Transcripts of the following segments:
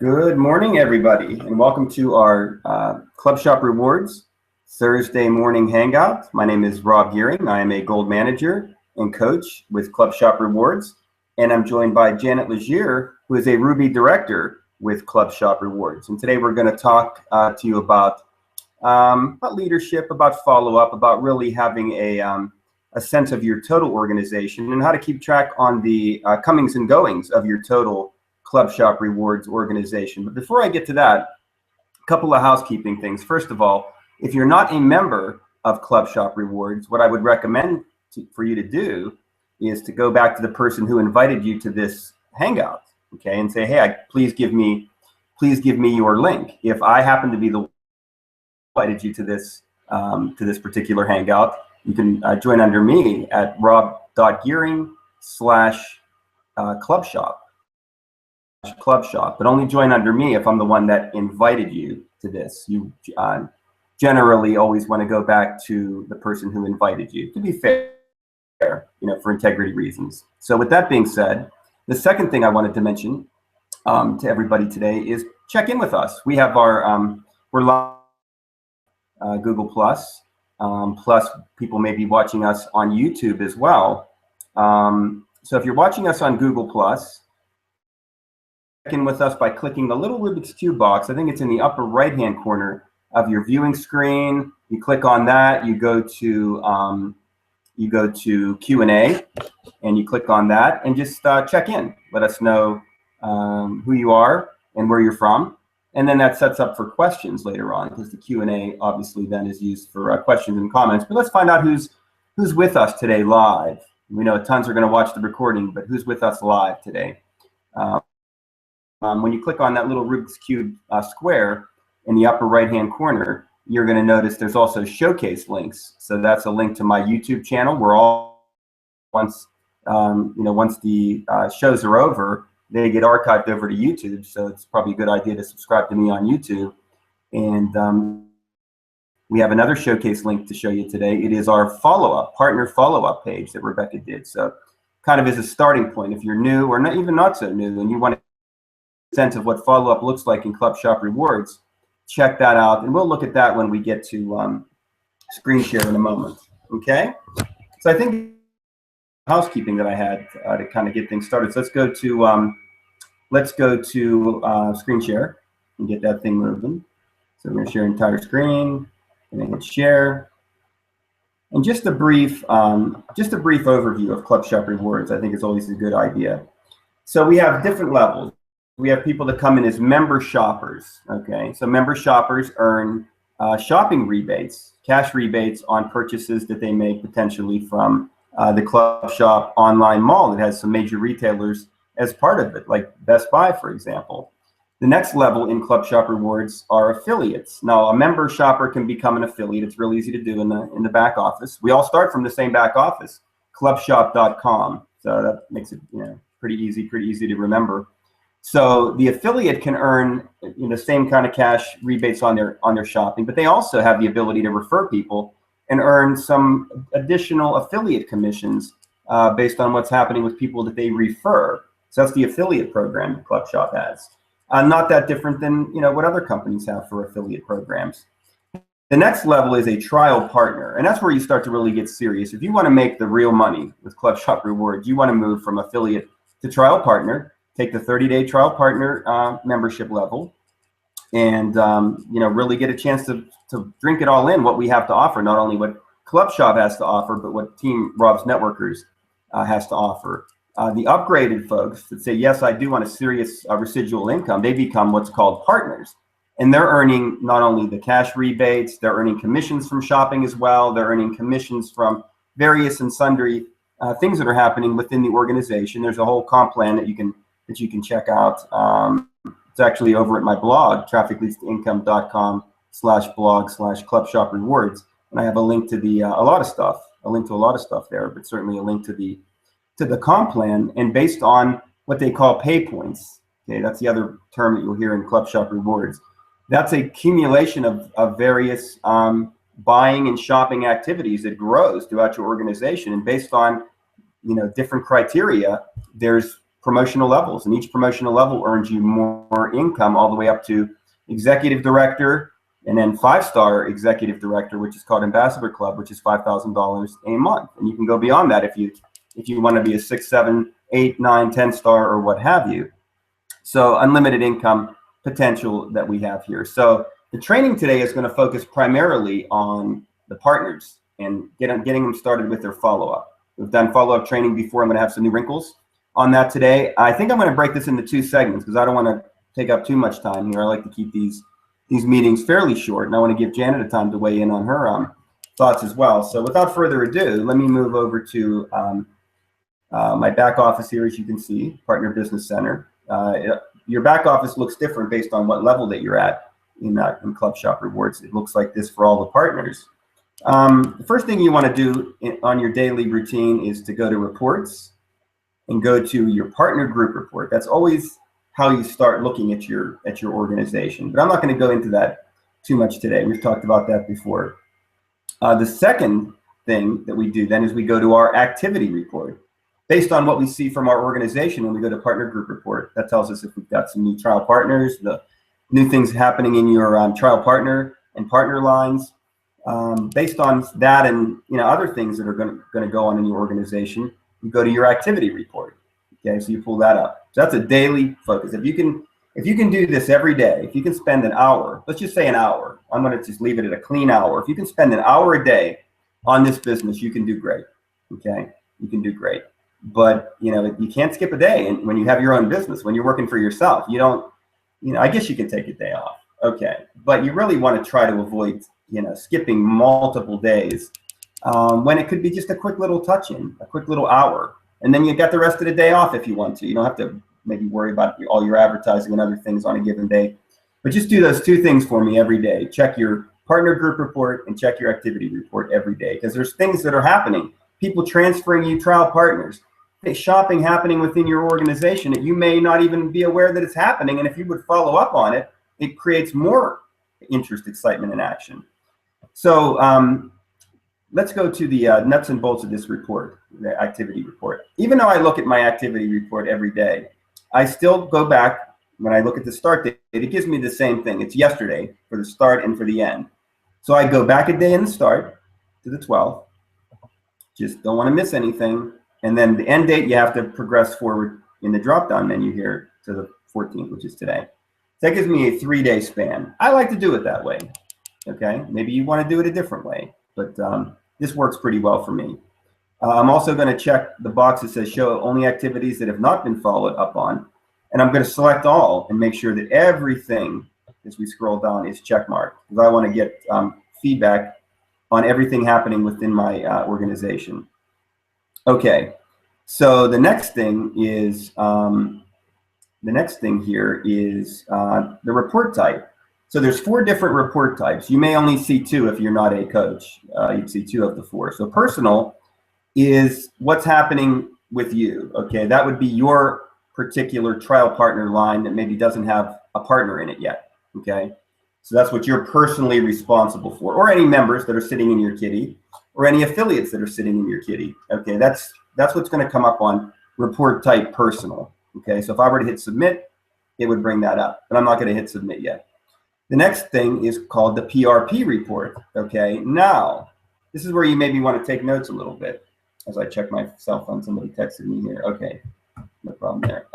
Good morning, everybody, and welcome to our Club Shop Rewards Thursday morning hangout. My name is Rob Gearing. I am a gold manager and coach with Club Shop Rewards, and I'm joined by Janet Legier, who is a Ruby director with Club Shop Rewards. And today we're going to talk to you about leadership, about follow-up, about really having a sense of your total organization and how to keep track on the comings and goings of your total Club Shop Rewards organization. But before I get to that, a couple of housekeeping things. First of all, if you're not a member of Club Shop Rewards, what I would recommend for you to do is to go back to the person who invited you to this hangout, okay, and say, hey, please give me your link. If I happen to be the one who invited you to this particular hangout, you can join under me at rob.gearing/clubshop. Club Shop, but only join under me if I'm the one that invited you to this. You generally always want to go back to the person who invited you, to be fair, for integrity reasons. So with that being said, the second thing I wanted to mention to everybody today is check in with us. We have our we're live Google Plus people may be watching us on YouTube as well. So if you're watching us on Google Plus, check in with us by clicking the little Rubik's Cube box. I think it's in the upper right-hand corner of your viewing screen. You click on that. You go to Q&A, and you click on that, and just check in. Let us know who you are and where you're from, and then that sets up for questions later on, because the Q&A obviously then is used for questions and comments. But let's find out who's with us today live. We know tons are going to watch the recording, but who's with us live today? When you click on that little Rubik's Cube square in the upper right-hand corner, you're going to notice there's also showcase links. So that's a link to my YouTube channel, where once the shows are over, they get archived over to YouTube. So it's probably a good idea to subscribe to me on YouTube. And we have another showcase link to show you today. It is our follow-up, Partner Followup page that Rebecca did. So kind of as a starting point, if you're new or not so new, and you want to sense of what follow-up looks like in Club Shop Rewards, check that out, and we'll look at that when we get to screen share in a moment. Okay, so I think housekeeping that I had to kind of get things started. So let's go to screen share and get that thing moving. So we're going to share entire screen, and then hit share. And just a brief overview of Club Shop Rewards, I think, is always a good idea. So we have different levels. We have people that come in as member shoppers, okay? So member shoppers earn shopping rebates, cash rebates on purchases that they make potentially from the Club Shop online mall that has some major retailers as part of it, like Best Buy, for example. The next level in Club Shop Rewards are affiliates. Now, a member shopper can become an affiliate. It's real easy to do in the back office. We all start from the same back office, clubshop.com. So that makes it pretty easy to remember. So the affiliate can earn the same kind of cash rebates on their shopping, but they also have the ability to refer people and earn some additional affiliate commissions based on what's happening with people that they refer. So that's the affiliate program that Club Shop has. Not that different than what other companies have for affiliate programs. The next level is a trial partner, and that's where you start to really get serious. If you want to make the real money with Club Shop Rewards, you want to move from affiliate to trial partner. Take the 30-day trial partner membership level, and really get a chance to drink it all in, what we have to offer, not only what Club Shop has to offer, but what Team Rob's Networkers has to offer. The upgraded folks that say, yes, I do want a serious residual income, they become what's called partners. And they're earning not only the cash rebates, they're earning commissions from shopping as well. They're earning commissions from various and sundry things that are happening within the organization. There's a whole comp plan that you can check out. It's actually over at my blog, trafficleadstocome.com/blog/Club Shop Rewards, and I have a link to a lot of stuff there, but certainly a link to the comp plan, and based on what they call pay points. Okay, that's the other term that you'll hear in Club Shop Rewards. That's a accumulation of various buying and shopping activities that grows throughout your organization, and based on different criteria, there's promotional levels, and each promotional level earns you more income all the way up to executive director, and then 5-star executive director, which is called Ambassador Club, which is $5,000 a month. And you can go beyond that if you want to be a 6, 7, 8, 9, 10-star or what have you. So unlimited income potential that we have here. So the training today is going to focus primarily on the partners and getting them started with their follow-up. We've done follow-up training before. I'm going to have some new wrinkles on that today. I think I'm going to break this into 2 segments because I don't want to take up too much time here. I like to keep these meetings fairly short, and I want to give Janet a time to weigh in on her thoughts as well. So without further ado, let me move over to my back office here. As you can see, Partner Business Center. Your back office looks different based on what level that you're at in Club Shop Rewards. It looks like this for all the partners. The first thing you want to do on your daily routine is to go to reports and go to your partner group report. That's always how you start looking at your organization. But I'm not going to go into that too much today. We've talked about that before. The second thing that we do then is we go to our activity report. Based on what we see from our organization when we go to partner group report, that tells us if we've got some new trial partners, the new things happening in your trial partner and partner lines. Based on that and other things that are going to go on in your organization, you go to your activity report. Okay, so you pull that up. So that's a daily focus. If you can do this every day, if you can spend an hour, let's just say an hour. I'm going to just leave it at a clean hour. If you can spend an hour a day on this business, you can do great. Okay, you can do great. But you can't skip a day. And when you have your own business, when you're working for yourself, you don't. I guess you can take a day off. Okay, but you really want to try to avoid skipping multiple days when it could be just a quick little touch-in, a quick little hour. And then you got the rest of the day off if you want to. You don't have to maybe worry about all your advertising and other things on a given day. But just do those 2 things for me every day. Check your partner group report and check your activity report every day. Because there's things that are happening. People transferring you trial partners. Shopping happening within your organization that you may not even be aware that it's happening. And if you would follow up on it, it creates more interest, excitement, and action. So let's go to the nuts and bolts of this report, the activity report. Even though I look at my activity report every day, I still go back when I look at the start date. It gives me the same thing. It's yesterday for the start and for the end. So I go back a day in the start to the 12th. Just don't want to miss anything. And then the end date, you have to progress forward in the drop-down menu here to the 14th, which is today. So that gives me a 3-day span. I like to do it that way. Okay, maybe you want to do it a different way, but this works pretty well for me. I'm also going to check the box that says show only activities that have not been followed up on. And I'm going to select all and make sure that everything, as we scroll down, is checkmarked, because I want to get feedback on everything happening within my organization. Okay, so the next thing is the report type. So there's 4 different report types. You may only see 2 if you're not a coach. You'd see 2 of the 4. So personal is what's happening with you. Okay, that would be your particular trial partner line that maybe doesn't have a partner in it yet. Okay, so that's what you're personally responsible for, or any members that are sitting in your kitty, or any affiliates that are sitting in your kitty. Okay, that's what's going to come up on report type personal. Okay, so if I were to hit submit, it would bring that up, but I'm not going to hit submit yet. The next thing is called the PRP report. Okay, now this is where you maybe want to take notes a little bit. As I check my cell phone, somebody texted me here. Okay, no problem there.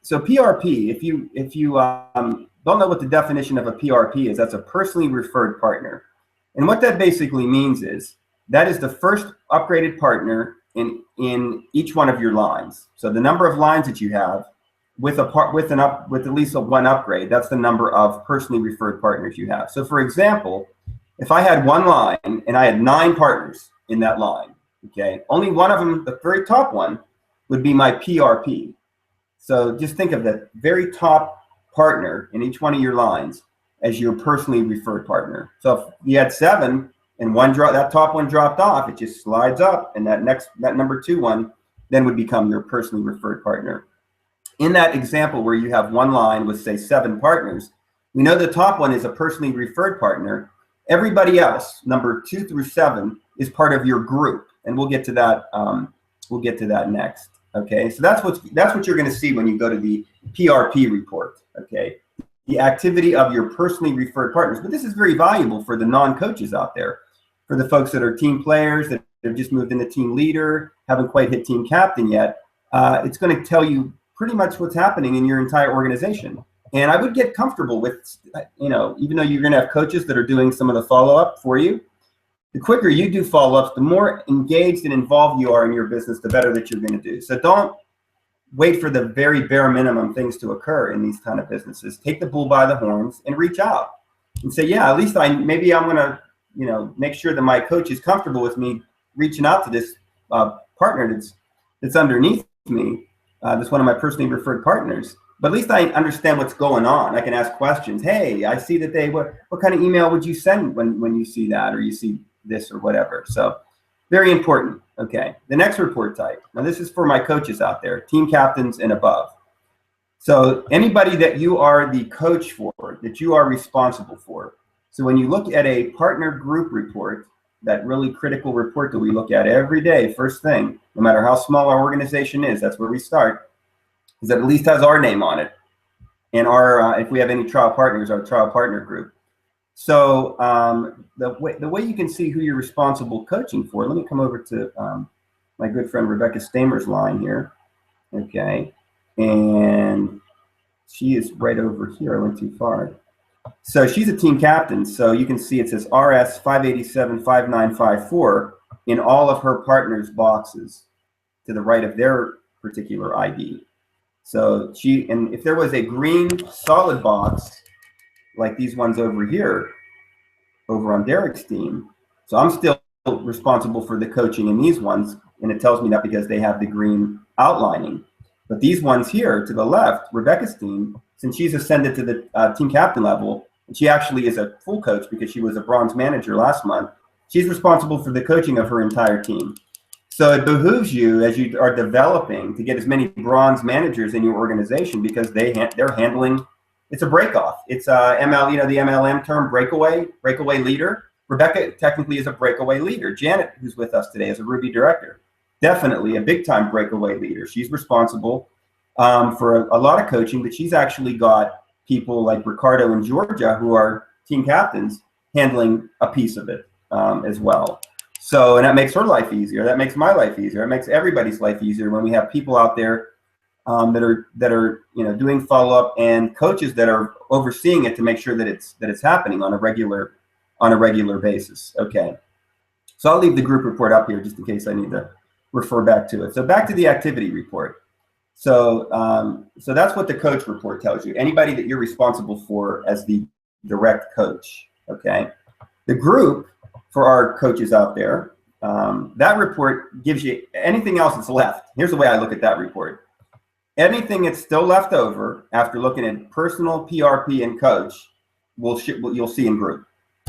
So PRP, if you don't know what the definition of a PRP is, that's a personally referred partner. And what that basically means is that is the first upgraded partner in each one of your lines. So the number of lines that you have with at least one upgrade, that's the number of personally referred partners you have. So for example, if I had one line and I had 9 partners in that line, okay, only one of them, the very top one, would be my PRP. So just think of the very top partner in each one of your lines as your personally referred partner. So if you had 7 and that top one dropped off, it just slides up, and that number 2 one then would become your personally referred partner. In that example where you have one line with, say, 7 partners, we know the top one is a personally referred partner. Everybody else, number 2 through 7, is part of your group, and we'll get to that. We'll get to that next. Okay, so that's what you're going to see when you go to the PRP report. Okay, the activity of your personally referred partners. But this is very valuable for the non-coaches out there, for the folks that are team players that have just moved into team leader, haven't quite hit team captain yet. It's going to tell you pretty much what's happening in your entire organization. And I would get comfortable with, even though you're going to have coaches that are doing some of the follow-up for you, the quicker you do follow-ups, the more engaged and involved you are in your business, the better that you're going to do. So don't wait for the very bare minimum things to occur in these kind of businesses. Take the bull by the horns and reach out and say, yeah, at least maybe I'm going to, make sure that my coach is comfortable with me reaching out to this partner that's underneath me, that's one of my personally referred partners. But at least I understand what's going on. I can ask questions. Hey, I see that what kind of email would you send when you see that, or you see this or whatever? So very important. Okay, the next report type. Now this is for my coaches out there, team captains and above. So anybody that you are the coach for, that you are responsible for. So when you look at a partner group report, that really critical report that we look at every day, first thing, no matter how small our organization is, that's where we start, is that at least has our name on it. And our, if we have any trial partners, our trial partner group. So the way you can see who you're responsible coaching for, let me come over to my good friend Rebecca Stamer's line here. Okay, and she is right over here. I went too far. So she's a team captain. So you can see it says RS 5875954 in all of her partners' boxes to the right of their particular ID. So and if there was a green solid box like these ones over here, over on Derek's team, so I'm still responsible for the coaching in these ones, and it tells me that because they have the green outlining. But these ones here to the left, Rebecca's team, since she's ascended to the team captain level, and she actually is a full coach because she was a bronze manager last month, she's responsible for the coaching of her entire team. So it behooves you, as you are developing, to get as many bronze managers in your organization, because they're handling, it's a breakoff. It's ML, the MLM term, breakaway leader. Rebecca technically is a breakaway leader. Janet, who's with us today, is a Ruby director. Definitely a big time breakaway leader. She's responsible for a lot of coaching, but she's actually got people like Ricardo and Georgia, who are team captains, handling a piece of it as well. So, and that makes her life easier. That makes my life easier. It makes everybody's life easier when we have people out there that are doing follow-up, and coaches that are overseeing it to make sure that it's happening on a regular basis. Okay. So I'll leave the group report up here just in case I need to refer back to it. So back to the activity report. So so that's what the coach report tells you. Anybody that you're responsible for as the direct coach. Okay. The group, for our coaches out there, that report gives you anything else that's left. Here's the way I look at that report. Anything that's still left over after looking at personal, PRP, and coach, you'll see in group.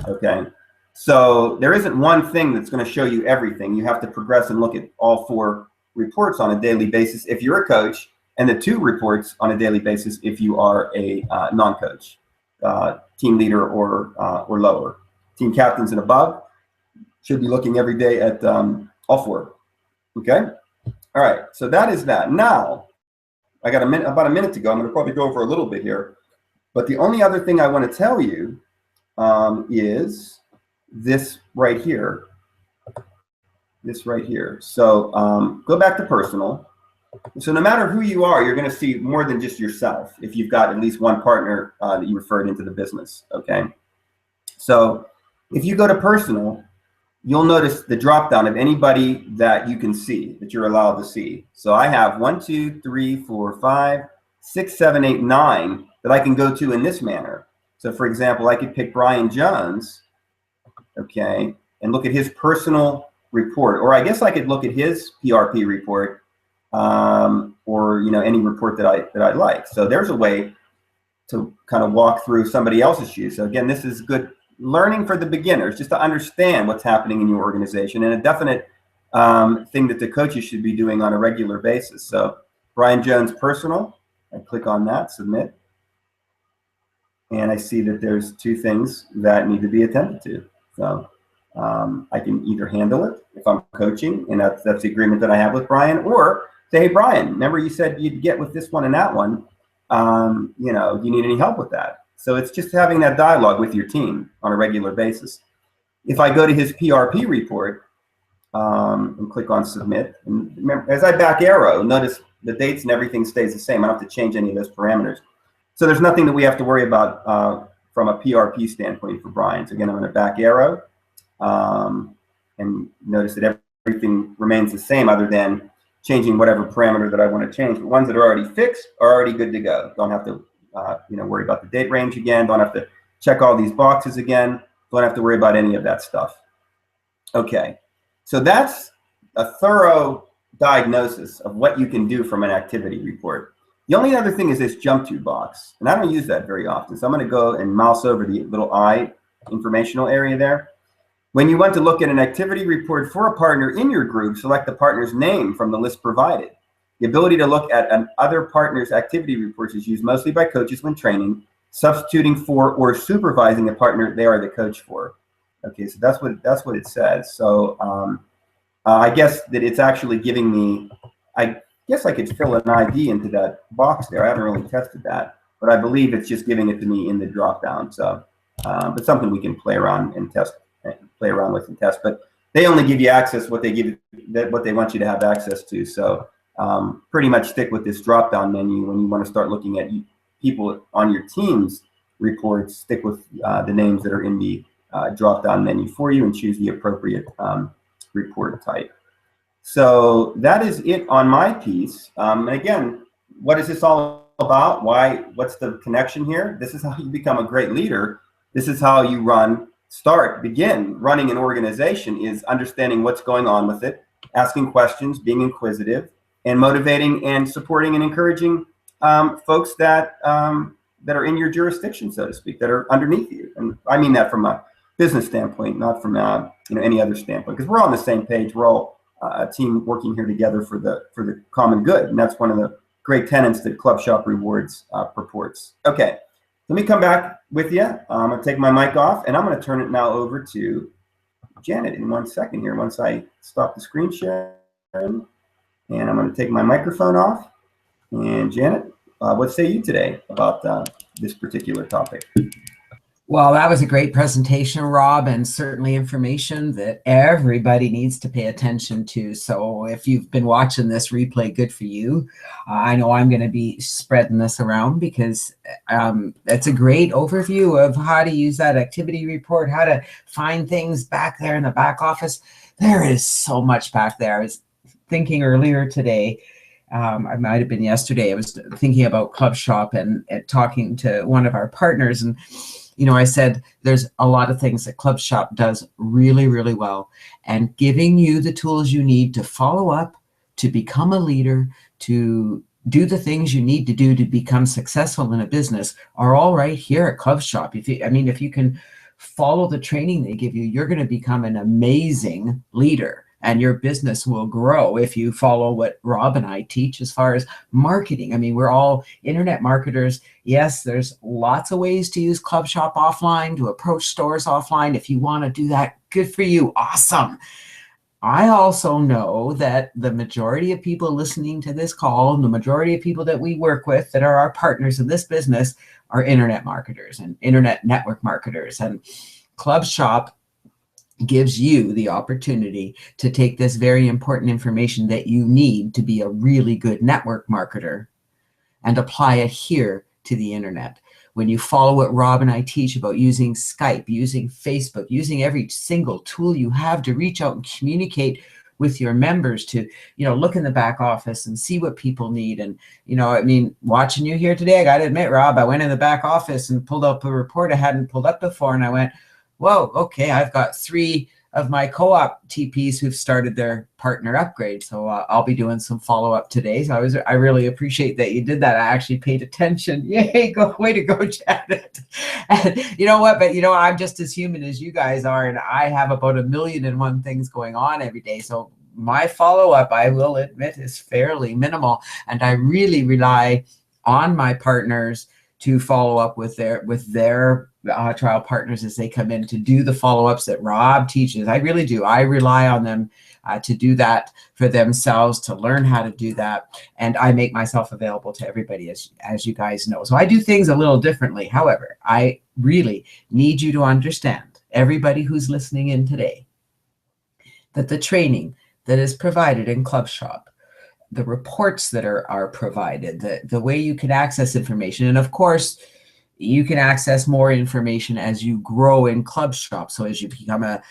Okay. So there isn't one thing that's going to show you everything. You have to progress and look at all 4 reports on a daily basis if you're a coach, and the 2 reports on a daily basis if you are a non-coach, team leader or lower. Team captains and above should be looking every day at all 4. Okay. All right. So that is that. Now I got about a minute to go. I'm going to probably go over a little bit here, but the only other thing I want to tell you is this right here. So go back to personal. So no matter who you are, you're going to see more than just yourself if you've got at least one partner that you referred into the business. Okay. So if you go to personal, you'll notice the drop down of anybody that you can see, that you're allowed to see. So I have 1, 2, 3, 4, 5, 6, 7, 8, 9 that I can go to in this manner. So for example, I could pick Brian Jones, okay, and look at his personal report, or I guess I could look at his PRP report, or any report that I like. So there's a way to kind of walk through somebody else's shoes. So again, this is good learning for the beginners, just to understand what's happening in your organization, and a definite thing that the coaches should be doing on a regular basis. So Brian Jones personal, I click on that, submit, and I see that there's 2 things that need to be attended to. So I can either handle it if I'm coaching, and that's the agreement that I have with Brian, or say, hey, Brian, remember you said you'd get with this one and that one. You know, do you need any help with that? So it's just having that dialogue with your team on a regular basis. If I go to his PRP report and click on submit, and remember, as I back arrow, notice the dates and everything stays the same. I don't have to change any of those parameters. So there's nothing that we have to worry about from a PRP standpoint for Brian. So again, I'm going to back arrow and notice that everything remains the same other than changing whatever parameter that I want to change. The ones that are already fixed are already good to go. Don't have to you know, worry about the date range again. Don't have to check all these boxes again. Don't have to worry about any of that stuff. Okay, so that's a thorough diagnosis of what you can do from an activity report. The only other thing is this jump to box, and I don't use that very often. So I'm going to go and mouse over the little I informational area there. When you want to look at an activity report for a partner in your group, select the partner's name from the list provided. The ability to look at an other partner's activity reports is used mostly by coaches when training, substituting for or supervising a partner they are the coach for. Okay, so that's what it says. So I guess that it's actually giving me, I guess I could fill an ID into that box there. I haven't really tested that, but I believe it's just giving it to me in the drop down. So, but something we can play around and test. Play around with and test, but they only give you access what they give what they want you to have access to. So pretty much stick with this drop down menu when you want to start looking at people on your team's reports. Stick with the names that are in the drop down menu for you and choose the appropriate report type. So that is it on my piece. And again, what is this all about? What's the connection here? This is how you become a great leader. This is how you begin running an organization, is understanding what's going on with it, asking questions, being inquisitive, and motivating and supporting and encouraging folks that that are in your jurisdiction, so to speak, that are underneath you. And I mean that from a business standpoint, not from you know, any other standpoint, because we're all on the same page. We're all a team working here together for the common good, and that's one of the great tenets that Club Shop Rewards purports. Okay. Let me come back with you. I'm going to take my mic off, and I'm going to turn it now over to Janet in 1 second here. Once I stop the screen sharing, and I'm going to take my microphone off. And Janet, what say you today about this particular topic? Well, that was a great presentation, Rob, and certainly information that everybody needs to pay attention to. So if you've been watching this replay, good for you. I know I'm going to be spreading this around because it's a great overview of how to use that activity report, how to find things back there in the back office. There is so much back there. I was thinking earlier today, I might have been yesterday, I was thinking about Club Shop and talking to one of our partners, and you know, I said there's a lot of things that Club Shop does really, really well, and giving you the tools you need to follow up, to become a leader, to do the things you need to do to become successful in a business are all right here at Club Shop. If you can follow the training they give you, you're going to become an amazing leader. And your business will grow if you follow what Rob and I teach as far as marketing. I mean, we're all internet marketers. Yes, there's lots of ways to use Club Shop offline, to approach stores offline. If you want to do that, good for you. Awesome. I also know that the majority of people listening to this call, and the majority of people that we work with that are our partners in this business, are internet marketers and internet network marketers. And Club Shop gives you the opportunity to take this very important information that you need to be a really good network marketer and apply it here to the internet. When you follow what Rob and I teach about using Skype, using Facebook, using every single tool you have to reach out and communicate with your members, to, you know, look in the back office and see what people need. And, you know, I mean, watching you here today, I got to admit, Rob, I went in the back office and pulled up a report I hadn't pulled up before, and I went, whoa, okay, I've got 3 of my co-op TPs who've started their partner upgrade. So I'll be doing some follow-up today. So I really appreciate that you did that. I actually paid attention. Yay, way to go, Janet. And you know what? But you know, I'm just as human as you guys are, and I have about 1,000,001 things going on every day. So my follow-up, I will admit, is fairly minimal. And I really rely on my partners to follow up with their trial partners as they come in to do the follow-ups that Rob teaches. I really do. I rely on them to do that for themselves, to learn how to do that. And I make myself available to everybody, as you guys know. So I do things a little differently. However, I really need you to understand, everybody who's listening in today, that the training that is provided in Club Shop, the reports that are provided, the way you can access information, and of course, you can access more information as you grow in Club Shop. So as you become a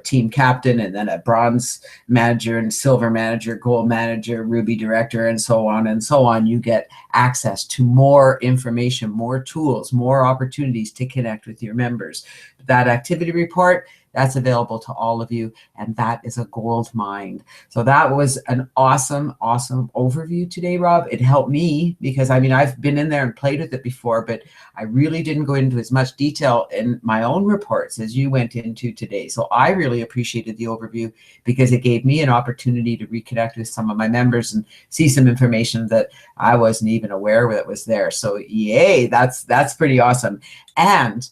team captain, and then a bronze manager and silver manager, gold manager, ruby director, and so on, you get access to more information, more tools, more opportunities to connect with your members. That activity report, that's available to all of you, and that is a gold mine. So that was an awesome overview today, Rob. It helped me because, I mean, I've been in there and played with it before, but I really didn't go into as much detail in my own reports as you went into today. So I really appreciated the overview because it gave me an opportunity to reconnect with some of my members and see some information that I wasn't even aware that was there. So yay, that's pretty awesome. And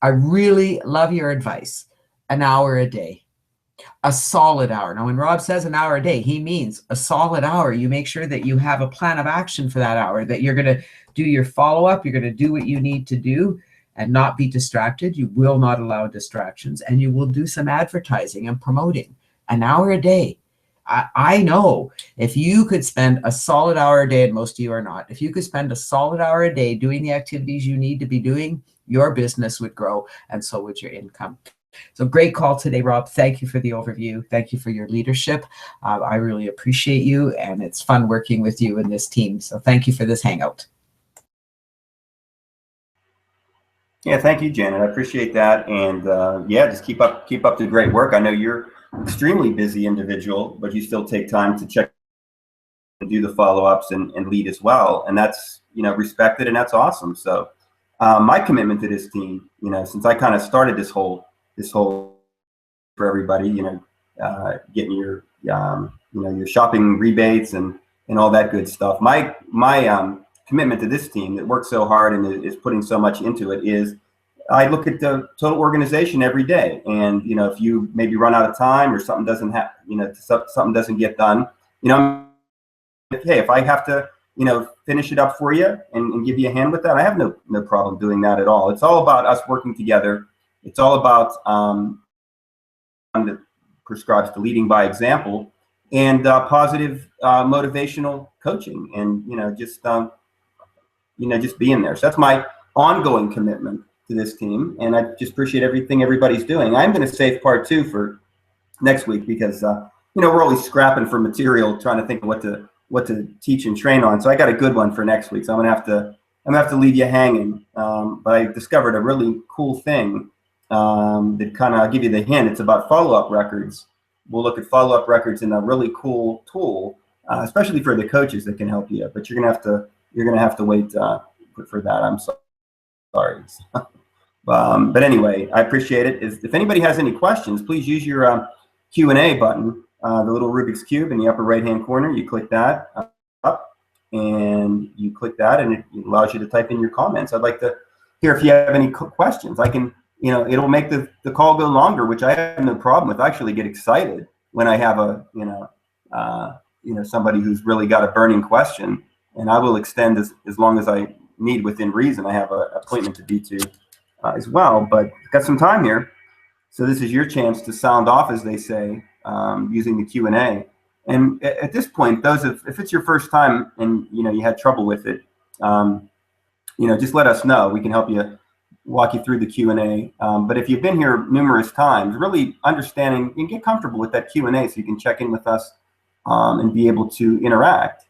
I really love your advice. An hour a day, a solid hour. Now, when Rob says an hour a day, he means a solid hour. You make sure that you have a plan of action for that hour, that you're going to do your follow-up, you're going to do what you need to do and not be distracted. You will not allow distractions, and you will do some advertising and promoting. An hour a day. I know if you could spend a solid hour a day, and most of you are not, if you could spend a solid hour a day doing the activities you need to be doing, your business would grow, and so would your income. So great call today, Rob. Thank you for the overview. Thank you for your leadership. I really appreciate you, and it's fun working with you and this team. So thank you for this Hangout. Yeah, thank you, Janet. I appreciate that. And yeah, just keep up the great work. I know you're an extremely busy individual, but you still take time to check and do the follow-ups and lead as well. And that's, respected, and that's awesome. So my commitment to this team, since I kind of started this whole for everybody, getting your your shopping rebates and all that good stuff. My commitment to this team that works so hard and is putting so much into it is I look at the total organization every day. And if you maybe run out of time or something doesn't something doesn't get done, hey, if I have to finish it up for you and give you a hand with that, I have no problem doing that at all. It's all about us working together. It's all about that prescribes to leading by example and positive motivational coaching, and just being there. So that's my ongoing commitment to this team, and I just appreciate everything everybody's doing. I'm going to save part 2 for next week because we're always scrapping for material, trying to think of what to teach and train on. So I got a good one for next week. So I'm gonna have to leave you hanging. But I discovered a really cool thing that kind of, I'll give you the hint. It's about follow-up records. We'll look at follow-up records in a really cool tool, especially for the coaches that can help you. But you're gonna have to wait for that. I'm sorry. But anyway, I appreciate it. If anybody has any questions, please use your Q&A button, the little Rubik's Cube in the upper right-hand corner. You click that up, and you click that, and it allows you to type in your comments. I'd like to hear if you have any questions. I can, it'll make the call go longer, which I have no problem with. I actually get excited when I have somebody who's really got a burning question, and I will extend as long as I need within reason. I have an appointment to be to as well, but got some time here. So this is your chance to sound off, as they say, using the Q&A. And at this point, if it's your first time and you had trouble with it, just let us know. We can help you, walk you through the Q&A. But if you've been here numerous times, really understanding and get comfortable with that Q&A so you can check in with us and be able to interact.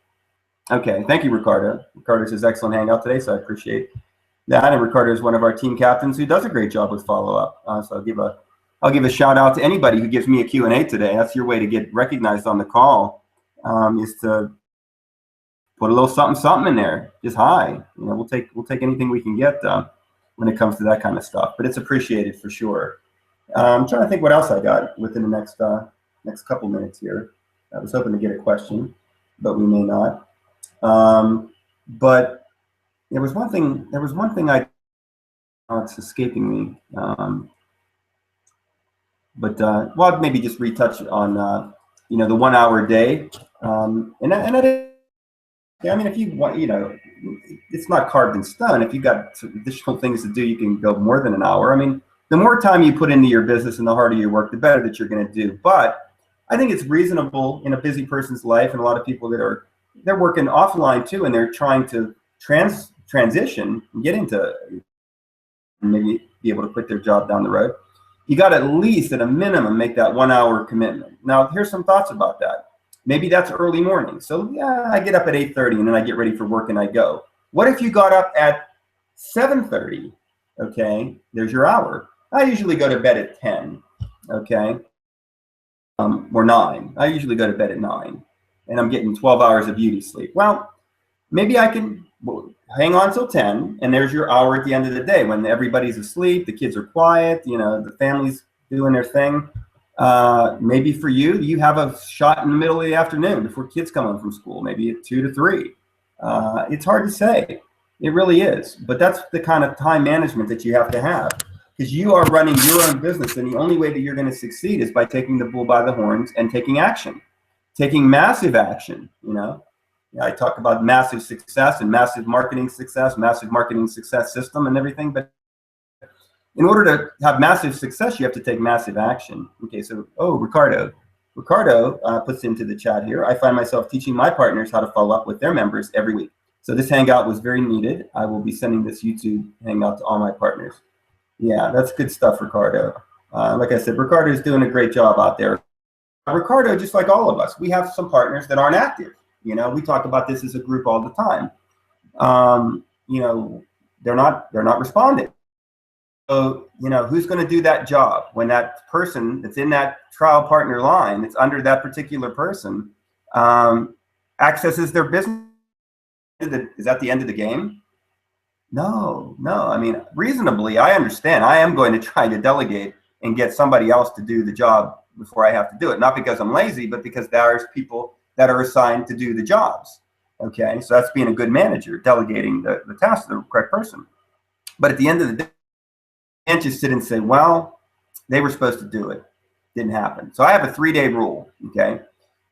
Okay, thank you, Ricardo. Ricardo says excellent Hangout today, so I appreciate that. And Ricardo is one of our team captains who does a great job with follow-up. So I'll give a shout out to anybody who gives me a Q&A today. That's your way to get recognized on the call, is to put a little something in there. Just hi. We'll take anything we can get when it comes to that kind of stuff. But it's appreciated for sure. I'm trying to think what else I got within the next couple minutes here. I was hoping to get a question, but we may not. But there was one thing it's escaping me. But well, I'd maybe just retouch on you know, the 1 hour a day, and that, yeah, I mean, if you want, you know, it's not carved in stone. If you've got additional things to do, you can go more than an hour. I mean, the more time you put into your business and the harder you work, the better that you're going to do. But I think it's reasonable in a busy person's life, and a lot of people that are, they're working offline too, and they're trying to transition and get into, maybe be able to quit their job down the road. You got to at least, at a minimum, make that 1 hour commitment. Now, here's some thoughts about that. Maybe that's early morning. So yeah, I get up at 8:30 and then I get ready for work and I go. What if you got up at 7:30? Okay, there's your hour. I usually go to bed at 10, okay, or 9. I usually go to bed at 9, and I'm getting 12 hours of beauty sleep. Well, maybe I can hang on till 10, and there's your hour at the end of the day when everybody's asleep, the kids are quiet, you know, the family's doing their thing. Maybe for you, you have a shot in the middle of the afternoon before kids come home from school, maybe at 2 to 3. It's hard to say. It really is. But that's the kind of time management that you have to have, because you are running your own business, and the only way that you're going to succeed is by taking the bull by the horns and taking action, taking massive action. You know, I talk about massive success and massive marketing success system and everything, but in order to have massive success, you have to take massive action. Okay, so, Ricardo puts into the chat here, I find myself teaching my partners how to follow up with their members every week. So this Hangout was very needed. I will be sending this YouTube Hangout to all my partners. Yeah, that's good stuff, Ricardo. Like I said, Ricardo is doing a great job out there. Ricardo, just like all of us, we have some partners that aren't active. You know, we talk about this as a group all the time. You know, they're not responding. So, you know, who's going to do that job when that person that's in that trial partner line, that's under that particular person, accesses their business? Is that the end of the game? No. I mean, reasonably, I understand. I am going to try to delegate and get somebody else to do the job before I have to do it. Not because I'm lazy, but because there's people that are assigned to do the jobs. Okay, so that's being a good manager, delegating the task to the correct person. But at the end of the day, you can't just sit and say, well, they were supposed to do it. Didn't happen. So I have a 3-day rule, okay?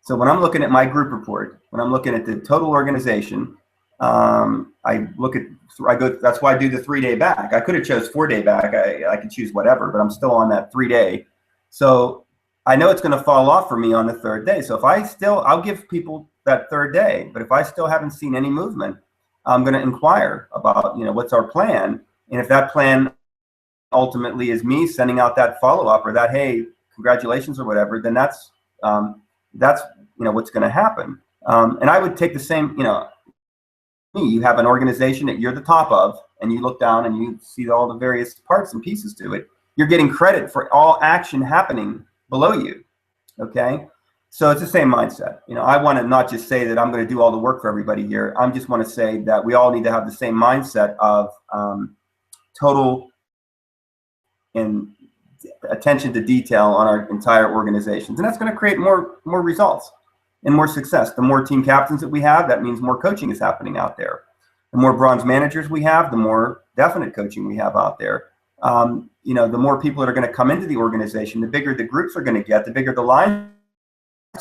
So when I'm looking at my group report, when I'm looking at the total organization, that's why I do the 3-day back. I could have chose 4-day back. I could choose whatever, but I'm still on that 3-day. So I know it's going to fall off for me on the 3rd day. So if I'll give people that 3rd day, but if I still haven't seen any movement, I'm going to inquire about, you know, what's our plan? And if that plan ultimately is me sending out that follow-up, or that, hey, congratulations or whatever, then that's you know, what's going to happen. And I would take the same, you know, you have an organization that you're the top of, and you look down and you see all the various parts and pieces to it. You're getting credit for all action happening below you. Okay, so it's the same mindset. You know, I want to not just say that I'm going to do all the work for everybody here. I just want to say that we all need to have the same mindset of total and attention to detail on our entire organizations, and that's going to create more results and more success. The more team captains that we have, that means more coaching is happening out there. The more bronze managers we have, the more definite coaching we have out there. You know, the more people that are going to come into the organization, the bigger the groups are going to get, the bigger the line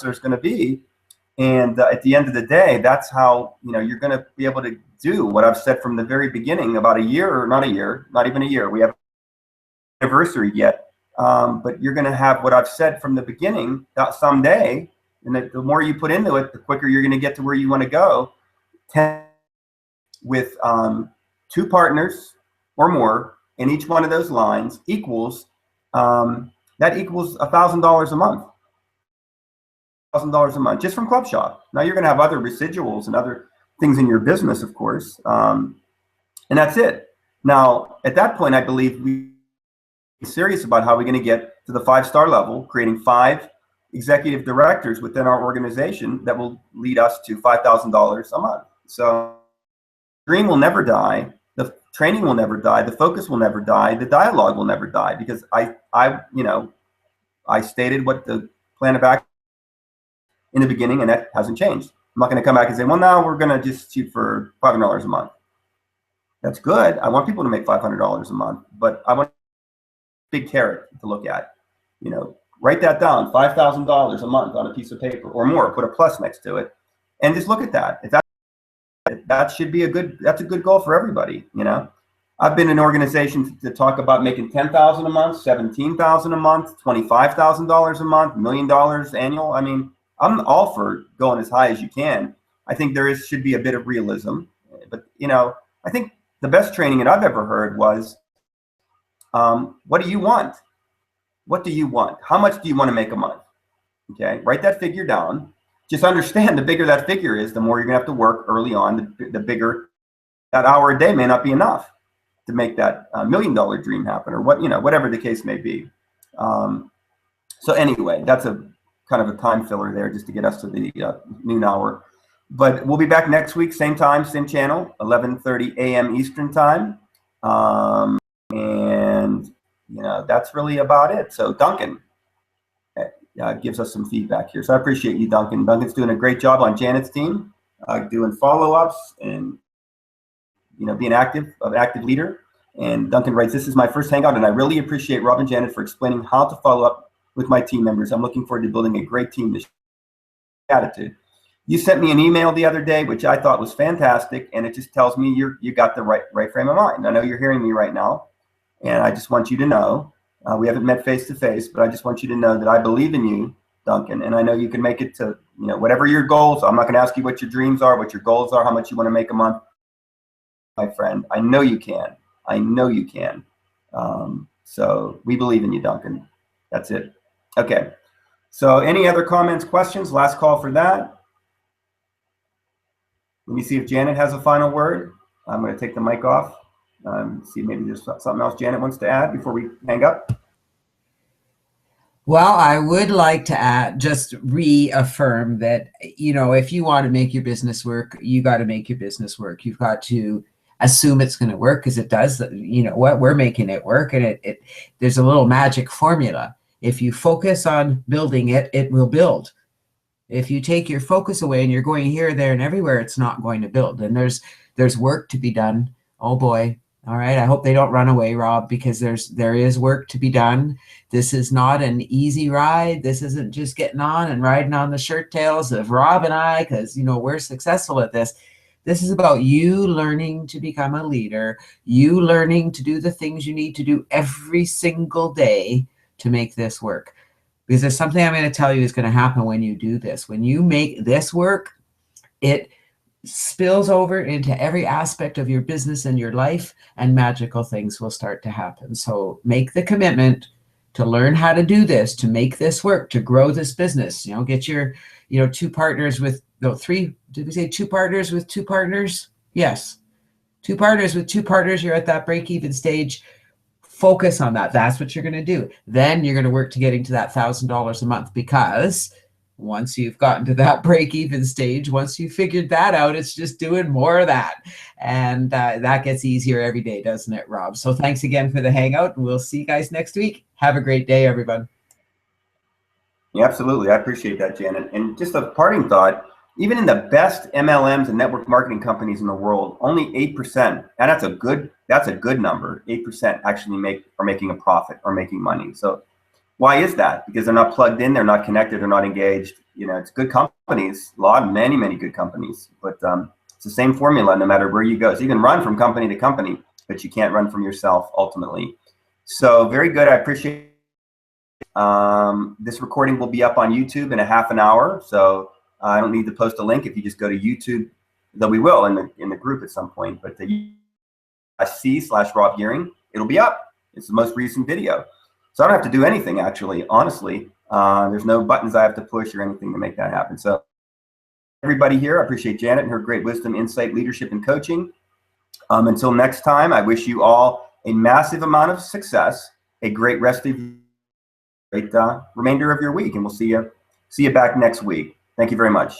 there's going to be. And at the end of the day, that's how, you know, you're going to be able to do what I've said from the very beginning about a year, or not even a year. We have anniversary yet, but you're going to have what I've said from the beginning that someday, and that the more you put into it, the quicker you're going to get to where you want to go. With 2 partners or more in each one of those lines equals that equals $1,000 a month. $1,000 a month just from Club Shop. Now you're going to have other residuals and other things in your business, of course, and that's it. Now at that point, I believe we serious about how we're going to get to the 5-star level, creating 5 executive directors within our organization that will lead us to $5,000 a month. So the dream will never die, the training will never die, the focus will never die, the dialogue will never die, because I stated what the plan of action in the beginning, and that hasn't changed. I'm not going to come back and say, well, now we're going to just shoot for $500 a month. That's good. I want people to make $500 a month, but I want a big carrot to look at. Write that down, $5,000 a month on a piece of paper or more, put a plus next to it, and just look at that. If that should be that's a good goal for everybody. I've been in organizations to talk about making $10,000 a month, $17,000 a month, $25,000 a month, $1 million annual. I mean, I'm all for going as high as you can. I think should be a bit of realism, but I think the best training that I've ever heard was, what do you want? What do you want? How much do you want to make a month? Okay, write that figure down. Just understand, the bigger that figure is, the more you're gonna have to work early on. The bigger that hour a day may not be enough to make that $1 million dream happen, or whatever the case may be. So anyway, that's a kind of a time filler there, just to get us to the noon hour. But we'll be back next week, same time, same channel, 11:30 a.m. Eastern time. And that's really about it. So Duncan gives us some feedback here. So I appreciate you, Duncan. Duncan's doing a great job on Janet's team, doing follow-ups and being an active leader. And Duncan writes, "This is my first Hangout, and I really appreciate Rob and Janet for explaining how to follow up with my team members. I'm looking forward to building a great team this attitude." You sent me an email the other day, which I thought was fantastic, and it just tells me you got the right frame of mind. I know you're hearing me right now, and I just want you to know, we haven't met face to face, but I just want you to know that I believe in you, Duncan, and I know you can make it to whatever your goals are. I'm not going to ask you what your dreams are, what your goals are, how much you want to make a month, my friend. I know you can. I know you can. So we believe in you, Duncan. That's it. Okay. So any other comments, questions? Last call for that. Let me see if Janet has a final word. I'm going to take the mic off. See, maybe there's something else Janet wants to add before we hang up. Well, I would like to just reaffirm that, if you want to make your business work, you got to make your business work. You've got to assume it's going to work, because it does. We're making it work, and there's a little magic formula. If you focus on building it, it will build. If you take your focus away and you're going here, there, and everywhere, it's not going to build. And there's work to be done. Oh boy. All right. I hope they don't run away, Rob, because there is work to be done. This is not an easy ride. This isn't just getting on and riding on the shirt tails of Rob and I, because we're successful at this. This is about you learning to become a leader, you learning to do the things you need to do every single day to make this work. Because there's something I'm going to tell you is going to happen when you do this. When you make this work, it spills over into every aspect of your business and your life, and magical things will start to happen. So make the commitment to learn how to do this, to make this work, to grow this business. Get your, 2 partners with, 3, did we say 2 partners with 2 partners? Yes. 2 partners with 2 partners. You're at that break-even stage. Focus on that. That's what you're going to do. Then you're going to work to getting to that $1,000 a month, because once you've gotten to that break-even stage, once you figured that out, it's just doing more of that. And that gets easier every day, doesn't it, Rob? So thanks again for the Hangout, and we'll see you guys next week. Have a great day, everyone. Yeah, absolutely. I appreciate that, Janet. And just a parting thought, even in the best MLMs and network marketing companies in the world, only 8%, and that's a good number, 8% actually are making a profit or making money. So why is that? Because they're not plugged in, they're not connected, they're not engaged. It's good companies, many good companies, but it's the same formula no matter where you go. So you can run from company to company, but you can't run from yourself ultimately. So very good. I appreciate it. This recording will be up on YouTube in a half an hour. So I don't need to post a link. If you just go to YouTube, though we will in the group at some point, but the C/Rob Gearing, it'll be up. It's the most recent video. So I don't have to do anything, actually, honestly. There's no buttons I have to push or anything to make that happen. So everybody here, I appreciate Janet and her great wisdom, insight, leadership, and coaching. Until next time, I wish you all a massive amount of success, a great remainder of your week, and we'll see you back next week. Thank you very much.